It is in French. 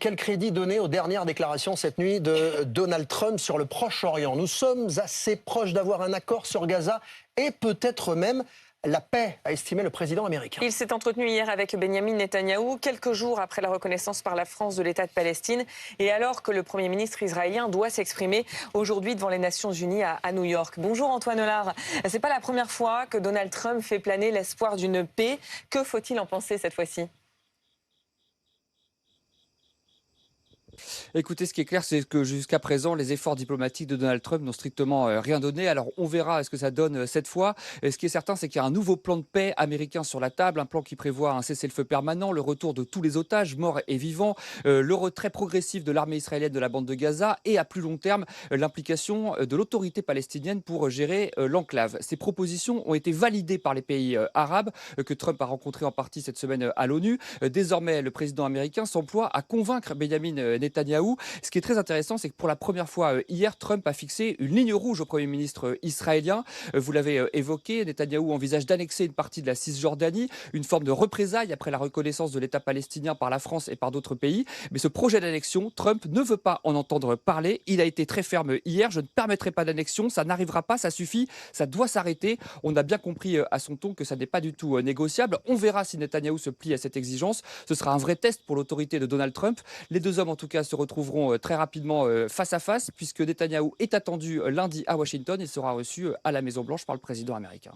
Quel crédit donner aux dernières déclarations cette nuit de Donald Trump sur le Proche-Orient? Nous sommes assez proches d'avoir un accord sur Gaza et peut-être même la paix, a estimé le président américain. Il s'est entretenu hier avec Benyamin Netanyahou, quelques jours après la reconnaissance par la France de l'État de Palestine, et alors que le Premier ministre israélien doit s'exprimer aujourd'hui devant les Nations Unies à New York. Bonjour Antoine Hollard. C'est pas la première fois que Donald Trump fait planer l'espoir d'une paix. Que faut-il en penser cette fois-ci ? Écoutez, ce qui est clair, c'est que jusqu'à présent, les efforts diplomatiques de Donald Trump n'ont strictement rien donné. Alors, on verra ce que ça donne cette fois. Ce qui est certain, c'est qu'il y a un nouveau plan de paix américain sur la table, un plan qui prévoit un cessez-le-feu permanent, le retour de tous les otages, morts et vivants, le retrait progressif de l'armée israélienne de la bande de Gaza et, à plus long terme, l'implication de l'autorité palestinienne pour gérer l'enclave. Ces propositions ont été validées par les pays arabes que Trump a rencontrés en partie cette semaine à l'ONU. Désormais, le président américain s'emploie à convaincre Benyamin Netanyahou. Ce qui est très intéressant, c'est que pour la première fois hier, Trump a fixé une ligne rouge au Premier ministre israélien. Vous l'avez évoqué, Netanyahou envisage d'annexer une partie de la Cisjordanie, une forme de représailles après la reconnaissance de l'État palestinien par la France et par d'autres pays. Mais ce projet d'annexion, Trump ne veut pas en entendre parler. Il a été très ferme hier. Je ne permettrai pas d'annexion, ça n'arrivera pas, ça suffit, ça doit s'arrêter. On a bien compris à son ton que ça n'est pas du tout négociable. On verra si Netanyahou se plie à cette exigence. Ce sera un vrai test pour l'autorité de Donald Trump. Les deux hommes, en tout cas, se retrouveront très rapidement face à face, puisque Netanyahou est attendu lundi à Washington. Il sera reçu à la Maison-Blanche par le président américain.